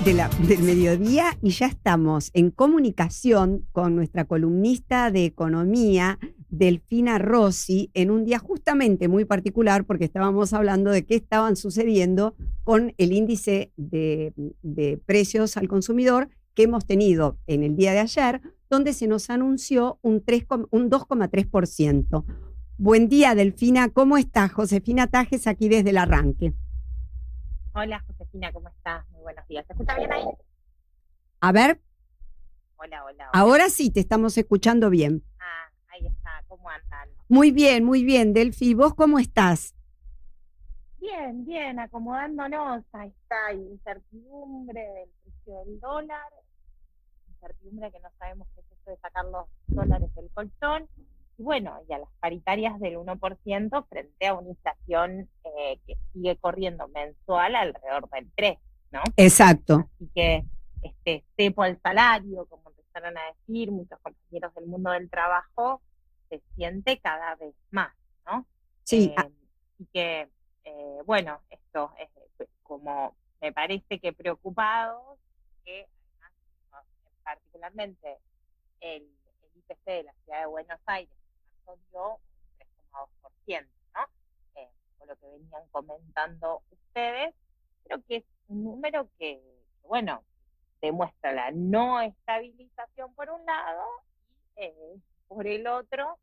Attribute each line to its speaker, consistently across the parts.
Speaker 1: del mediodía y ya estamos en comunicación con nuestra columnista de economía, Delfina Rossi, en un día justamente muy particular porque estábamos hablando de qué estaban sucediendo con el índice de precios al consumidor que hemos tenido en el día de ayer, donde se nos anunció un 2,3%. Buen día, Delfina, ¿cómo estás? Josefina Tajes aquí desde el arranque.
Speaker 2: Hola Josefina, ¿cómo estás? Muy buenos días. ¿Se escucha bien ahí?
Speaker 1: A ver,
Speaker 2: Hola, hola, hola.
Speaker 1: ahora sí te estamos escuchando bien.
Speaker 2: Ah, ahí está, ¿cómo andan?
Speaker 1: Muy bien, Delfi. ¿Vos cómo estás?
Speaker 2: Bien, bien, acomodándonos a esta incertidumbre del precio del dólar, incertidumbre que no sabemos qué es esto de sacar los dólares del colchón, y bueno, y a las paritarias del 1% frente a una inflación que sigue corriendo mensual alrededor del 3%, ¿no?
Speaker 1: Exacto.
Speaker 2: Así que este cepo al salario, como empezaron a decir muchos compañeros del mundo del trabajo, se siente cada vez más, ¿no?
Speaker 1: Sí,
Speaker 2: Eh, y que, bueno, esto es como me parece que preocupados, que además, particularmente el IPC de la ciudad de Buenos Aires dio un 3,2%, ¿no? Por lo que venían comentando ustedes, creo que es un número que, bueno, demuestra la no estabilización por un lado y por el otro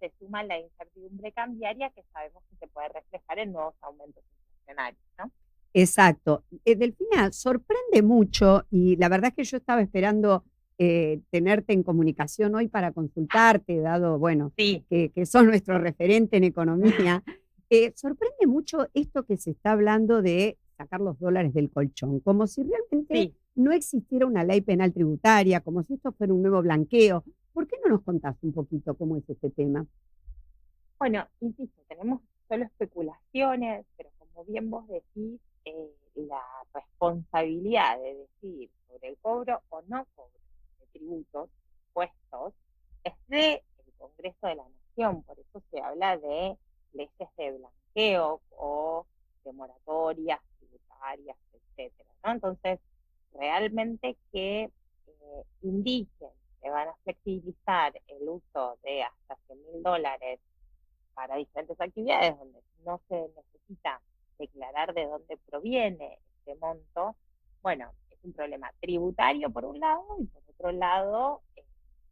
Speaker 2: se suma la incertidumbre cambiaria que sabemos que se puede reflejar en nuevos aumentos inflacionarios, ¿no?
Speaker 1: exacto. Delfina, sorprende mucho y la verdad es que yo estaba esperando tenerte en comunicación hoy para consultarte, dado, bueno,
Speaker 2: Sí.
Speaker 1: que sos nuestro referente en economía. Sorprende mucho esto que se está hablando de sacar los dólares del colchón, como si realmente
Speaker 2: Sí.
Speaker 1: no existiera una ley penal tributaria, como si esto fuera un nuevo blanqueo. ¿Por qué no nos contás un poquito cómo es este tema?
Speaker 2: Bueno, insisto, tenemos solo especulaciones, pero como bien vos decís, la responsabilidad de decidir sobre el cobro o no cobro de tributos, impuestos, es del Congreso de la Nación. Por eso se habla de leyes de blanqueo o de moratorias tributarias, etcétera, ¿no? Entonces, realmente que indiquen que van a flexibilizar el uso de hasta $100.000 para diferentes actividades donde no se necesita declarar de dónde proviene este monto, bueno, es un problema tributario por un lado y por otro lado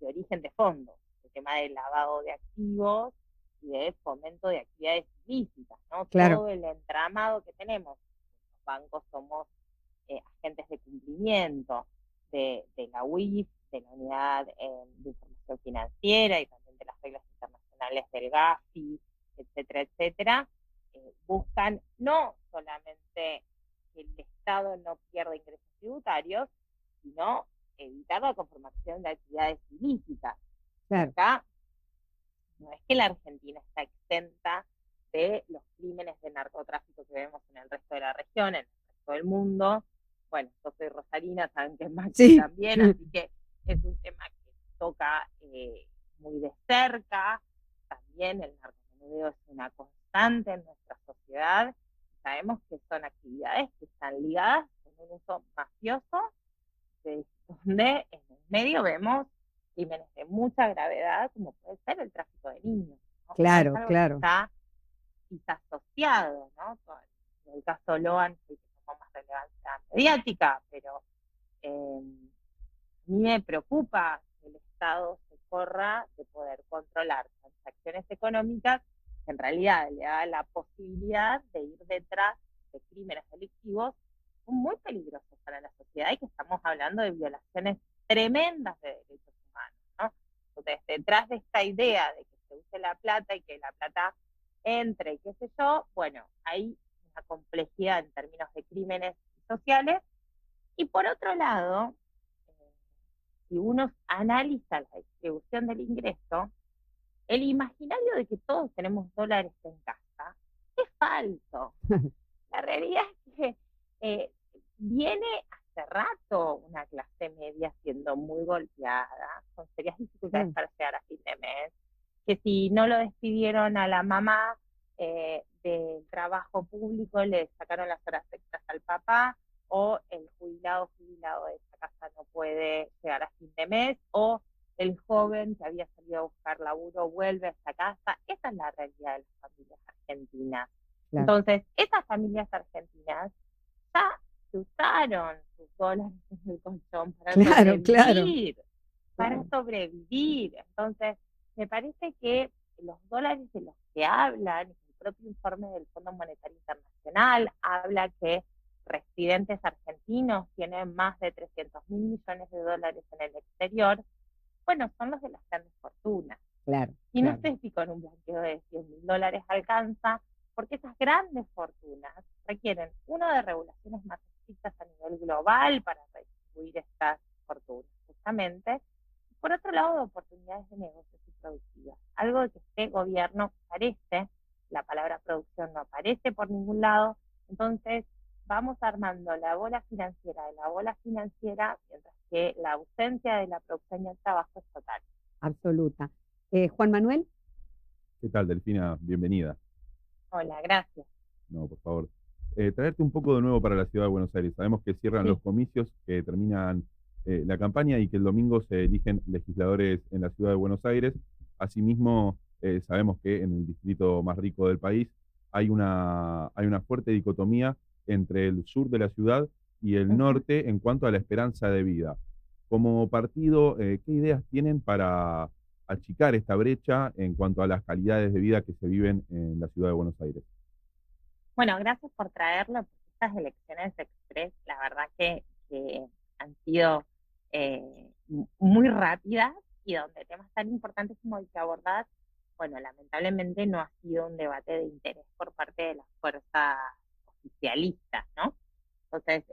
Speaker 2: de origen de fondos, el tema del lavado de activos y de fomento de actividades ilícitas, ¿no?
Speaker 1: Claro.
Speaker 2: Todo el entramado que tenemos, los bancos somos agentes de cumplimiento de la UIF, de la Unidad de Información Financiera y también de las reglas internacionales del GAFI, etcétera, etcétera, buscan no solamente que el Estado no pierda ingresos tributarios, sino evitar la conformación de actividades ilícitas. Y
Speaker 1: Claro.
Speaker 2: acá no es que la Argentina está exenta de los crímenes de narcotráfico que vemos en el resto de la región, en el resto del mundo. Bueno, yo soy rosarina, saben que Macri
Speaker 1: Sí.
Speaker 2: también, así que es un tema que toca muy de cerca. También el narcomenudeo es una constante en nuestra sociedad. Sabemos que son actividades que están ligadas con un uso mafioso, donde en el medio vemos crímenes de mucha gravedad, como puede ser el tráfico de niños, ¿no? No es
Speaker 1: Claro,
Speaker 2: algo que
Speaker 1: claro.
Speaker 2: está asociado, ¿no? En el caso Loan sí que tomó más relevancia mediática, pero a mí me preocupa que el Estado se corra de poder controlar transacciones económicas que en realidad le da la posibilidad de ir detrás de crímenes delictivos muy peligrosos para la sociedad y que estamos hablando de violaciones tremendas de derechos humanos, ¿no? Entonces, detrás de esta idea de que se use la plata y que la plata entre, qué sé yo, bueno, hay una complejidad en términos de crímenes sociales. Y por otro lado, si uno analiza la distribución del ingreso, el imaginario de que todos tenemos dólares en casa es falso. La realidad es que eh, viene hace rato una clase media siendo muy golpeada, con serias dificultades
Speaker 1: Claro.
Speaker 2: para llegar a fin de mes, que si no lo despidieron a la mamá del trabajo público, le sacaron las horas extras al papá, o el jubilado empleado de esa casa no puede llegar a fin de mes, o el joven que había salido a buscar laburo vuelve a esa casa. Esa es la realidad de las familias argentinas.
Speaker 1: Claro,
Speaker 2: Entonces, esas familias argentinas ya se usaron sus dólares en el colchón
Speaker 1: claro, claro,
Speaker 2: para
Speaker 1: claro.
Speaker 2: sobrevivir. Entonces, me parece que los dólares de los que hablan, el propio informe del Fondo Monetario Internacional habla que residentes argentinos tienen más de 300.000 millones de dólares en el exterior. Bueno, son los de las grandes fortunas.
Speaker 1: Claro,
Speaker 2: Y no
Speaker 1: claro.
Speaker 2: sé si con un blanqueo de 100.000 dólares alcanza, porque esas grandes fortunas requieren, uno, de regulaciones más estrictas a nivel global para redistribuir estas fortunas, justamente. Por otro lado, de oportunidades de negocios y productivas. Algo que este gobierno carece, la palabra producción no aparece por ningún lado. Entonces, vamos armando la bola financiera de la bola financiera, mientras que la ausencia de la producción y el trabajo es total.
Speaker 1: Absoluta. Juan Manuel,
Speaker 3: ¿Qué tal, Delfina? Bienvenida.
Speaker 2: Hola, gracias.
Speaker 3: No, por favor. Traerte un poco de nuevo para la ciudad de Buenos Aires. Sabemos que cierran los
Speaker 2: Sí.
Speaker 3: comicios, que terminan la campaña y que el domingo se eligen legisladores en la ciudad de Buenos Aires. Asimismo, sabemos que en el distrito más rico del país hay una fuerte dicotomía entre el sur de la ciudad y el
Speaker 2: Ujú.
Speaker 3: norte en cuanto a la esperanza de vida. Como partido, ¿qué ideas tienen para achicar esta brecha en cuanto a las calidades de vida que se viven en la ciudad de Buenos Aires?
Speaker 2: Bueno, gracias por traerlo, porque estas elecciones express, la verdad que han sido muy rápidas, y donde temas tan importantes como el que abordás, bueno, lamentablemente no ha sido un debate de interés por parte de las fuerzas oficialistas, ¿no? Entonces,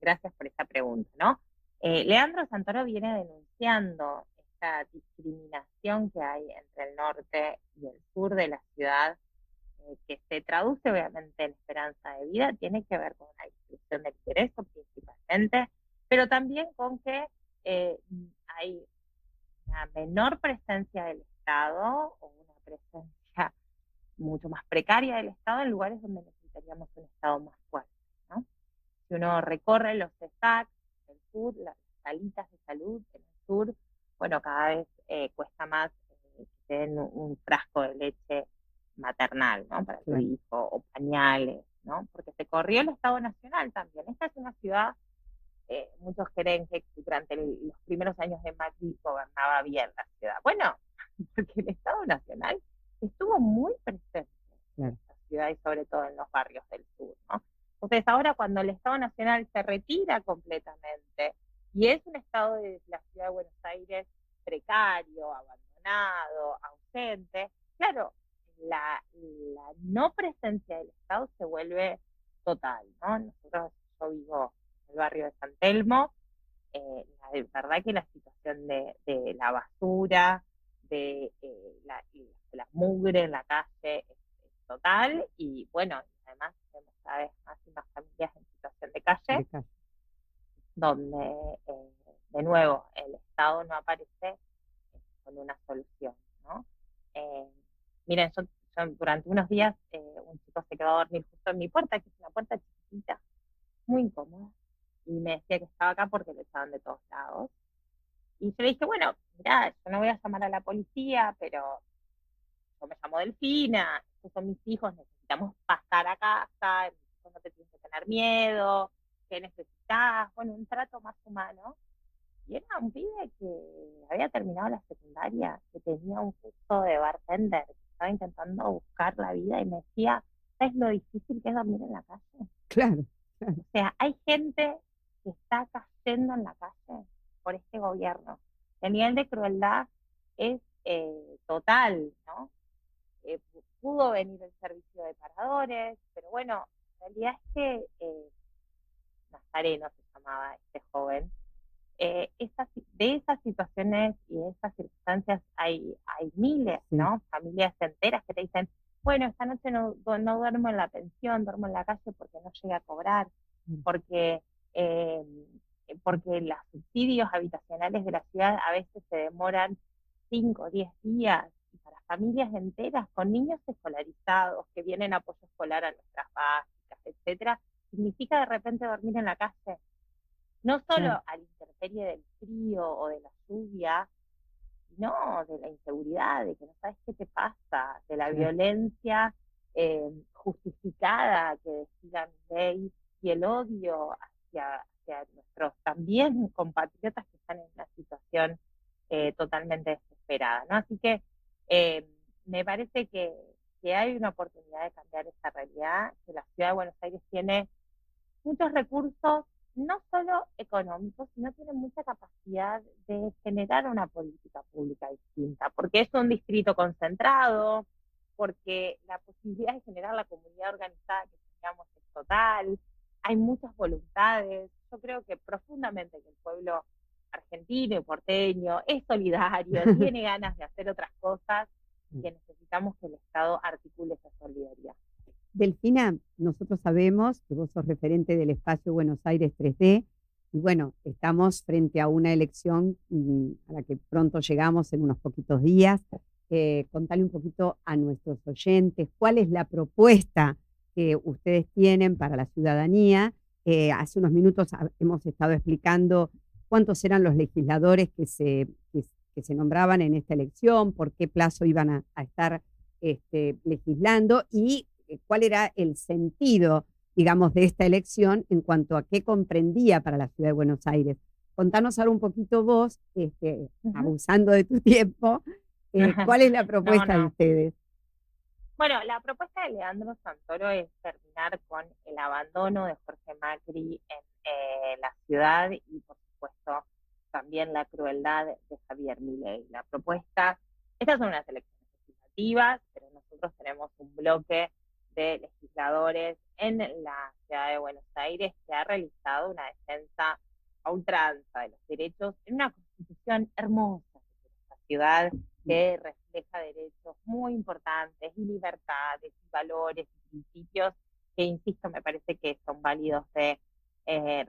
Speaker 2: gracias por esta pregunta, ¿no? Leandro Santoro viene denunciando esta discriminación que hay entre el norte y el sur de la ciudad, que se traduce obviamente en esperanza de vida. Tiene que ver con una distribución del ingreso principalmente, pero también con que eh, hay una menor presencia del Estado, o una presencia mucho más precaria del Estado en lugares donde necesitaríamos un Estado más fuerte, ¿no? Si uno recorre los CESAC del sur, las salitas de salud en el sur, bueno, cada vez cuesta más que te den un frasco de leche maternal, ¿no? Para tu
Speaker 1: claro,
Speaker 2: hijo, o pañales, ¿no? Porque se corrió el Estado Nacional también. Esta es una ciudad, muchos creen que durante los primeros años de Macri gobernaba bien la ciudad. Bueno, porque el Estado Nacional estuvo muy presente en
Speaker 1: claro.
Speaker 2: esta ciudad, y sobre todo en los barrios del sur, ¿no? Entonces, ahora, cuando el Estado Nacional se retira completamente y es un Estado de la ciudad de Buenos Aires precario, abandonado, ausente, claro, la no presencia del Estado se vuelve total, ¿no? Yo vivo en el barrio de San Telmo. La verdad que la situación de la basura, de la mugre en la calle es total, y bueno, además vemos cada vez más y más familias en situación de calle,
Speaker 1: De casa.
Speaker 2: donde de nuevo el Estado no aparece con una solución, ¿no? Eh, Miren, yo durante unos días, un chico se quedó a dormir justo en mi puerta, que es una puerta chiquitita, muy incómoda, y me decía que estaba acá porque lo echaban de todos lados. Y yo le dije, bueno, mirá, yo no voy a llamar a la policía, pero yo me llamo Delfina, estos son mis hijos, necesitamos pasar a casa, mis hijos no te tienen que tener miedo, ¿qué necesitas? Bueno, un trato más humano. Y era un pibe que había terminado la secundaria, que tenía un curso de bartender, que estaba intentando buscar la vida, y me decía, ¿sabes lo difícil que es dormir en la calle?
Speaker 1: Claro, claro.
Speaker 2: O sea, hay gente que está cayendo en la calle por este gobierno. El nivel de crueldad es total, ¿no? Pudo venir el servicio de paradores, pero bueno, la realidad es que Nazareno se llamaba este joven. De esas situaciones y de esas circunstancias hay miles,
Speaker 1: Sí,
Speaker 2: ¿no? Familias enteras que te dicen, bueno, esta noche no duermo en la pensión, duermo en la calle porque no llegué a cobrar,
Speaker 1: mm,
Speaker 2: porque, eh, porque los subsidios habitacionales de la ciudad a veces se demoran 5 o 10 días, y para familias enteras con niños escolarizados que vienen apoyo escolar a nuestras básicas, etcétera, significa de repente dormir en la calle. no solo
Speaker 1: Claro.
Speaker 2: a la intemperie del frío o de la lluvia, sino de la inseguridad, de que no sabes qué te pasa, de la
Speaker 1: Claro.
Speaker 2: violencia justificada que destila Milei y el odio hacia nuestros también compatriotas que están en una situación totalmente desesperada, ¿no? Así que eh, me parece que hay una oportunidad de cambiar esa realidad, que la ciudad de Buenos Aires tiene muchos recursos, no solo económicos, sino tiene mucha capacidad de generar una política pública distinta, porque es un distrito concentrado, porque la posibilidad de generar la comunidad organizada que teníamos es total, hay muchas voluntades. Yo creo que profundamente que el pueblo argentino y porteño es solidario, tiene ganas de hacer otras cosas y que necesitamos que el Estado articule esa solidaridad.
Speaker 1: Delfina, nosotros sabemos que vos sos referente del espacio Buenos Aires 3D y bueno, estamos frente a una elección a la que pronto llegamos en unos poquitos días. Contale un poquito a nuestros oyentes cuál es la propuesta que ustedes tienen para la ciudadanía. Hace unos minutos hemos estado explicando cuántos eran los legisladores que se nombraban en esta elección, por qué plazo iban a estar legislando y cuál era el sentido, digamos, de esta elección en cuanto a qué comprendía para la ciudad de Buenos Aires. Contanos ahora un poquito vos, abusando de tu tiempo, ¿cuál es la
Speaker 2: No,
Speaker 1: propuesta de
Speaker 2: no.
Speaker 1: ustedes?
Speaker 2: Bueno, la propuesta de Leandro Santoro es terminar con el abandono de Jorge Macri en la ciudad y, por supuesto, también la crueldad de Javier Milei. La propuesta, estas son unas elecciones legislativas, pero nosotros tenemos un bloque de legisladores en la ciudad de Buenos Aires que ha realizado una defensa a ultranza de los derechos en una constitución hermosa de esta ciudad que refleja derechos muy importantes y libertades y valores y principios que, insisto, me parece que son válidos de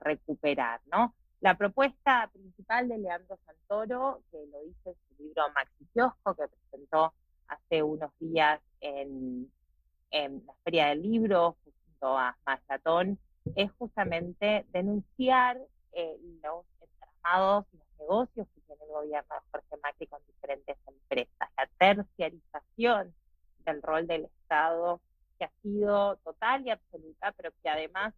Speaker 2: recuperar, ¿no? La propuesta principal de Leandro Santoro, que lo dice en su libro Maxi Kiosco, que presentó hace unos días en la Feria del Libro, junto a Mazatón, es justamente denunciar los entramados, los negocios que tiene el gobierno de Jorge Macri con diferentes empresas, la terciarización del rol del Estado, que ha sido total y absoluta, pero que además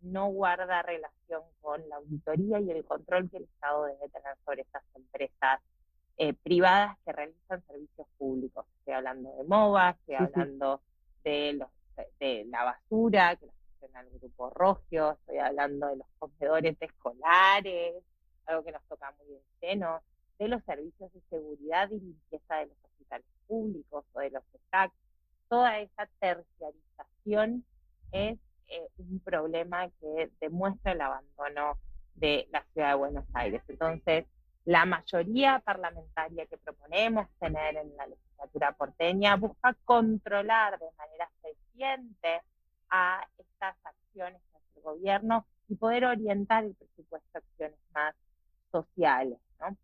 Speaker 2: no guarda relación con la auditoría y el control que el Estado debe tener sobre esas empresas privadas que realizan servicios públicos. Estoy hablando de MOVA, estoy
Speaker 1: Sí, sí.
Speaker 2: hablando de la basura que la gestiona el Grupo Rogio, estoy hablando de los comedores escolares, algo que nos toca muy en seno, de los servicios de seguridad y limpieza de los hospitales públicos o de los SAC. Toda esa terciarización es un problema que demuestra el abandono de la ciudad de Buenos Aires. Entonces, la mayoría parlamentaria que proponemos tener en la legislatura porteña busca controlar de manera fehaciente a estas acciones que hace el gobierno y poder orientar el presupuesto a acciones más sociales, ¿no?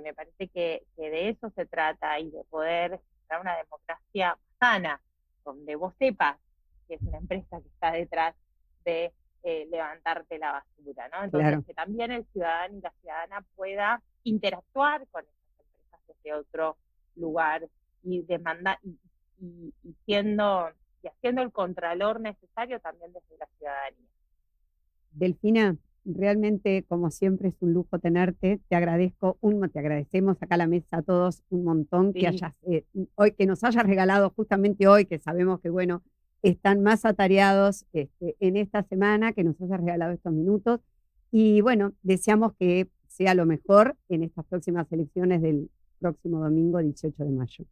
Speaker 2: Me parece que de eso se trata y de poder generar una democracia sana, donde vos sepas que es una empresa que está detrás de levantarte la basura, ¿no? Entonces,
Speaker 1: Claro.
Speaker 2: que también el ciudadano y la ciudadana pueda interactuar con esas empresas desde otro lugar y demandar y siendo y haciendo el contralor necesario también desde la ciudadanía.
Speaker 1: Delfina, realmente, como siempre, es un lujo tenerte. Te agradecemos acá a la mesa a todos un montón que
Speaker 2: Sí.
Speaker 1: hoy, que nos hayas regalado justamente hoy, que sabemos que, bueno, están más atareados en esta semana, que nos hayas regalado estos minutos. Y bueno, deseamos que sea lo mejor en estas próximas elecciones del próximo domingo 18 de mayo.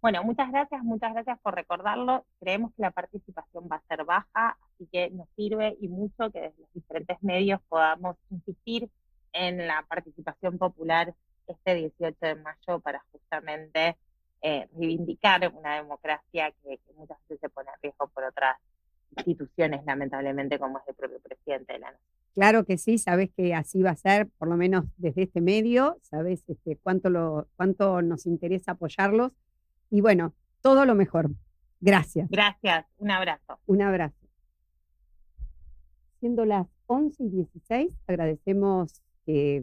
Speaker 2: Bueno, muchas gracias por recordarlo. Creemos que la participación va a ser baja, así que nos sirve y mucho que desde los diferentes medios podamos insistir en la participación popular este 18 de mayo para justamente reivindicar una democracia que muchas veces se pone en riesgo por otras instituciones, lamentablemente, como es el propio presidente de la Nación.
Speaker 1: Claro que sí, sabes que así va a ser, por lo menos desde este medio, sabes cuánto nos interesa apoyarlos. Y bueno, todo lo mejor. Gracias.
Speaker 2: Gracias, un abrazo.
Speaker 1: Un abrazo. Siendo las 11:16. Agradecemos que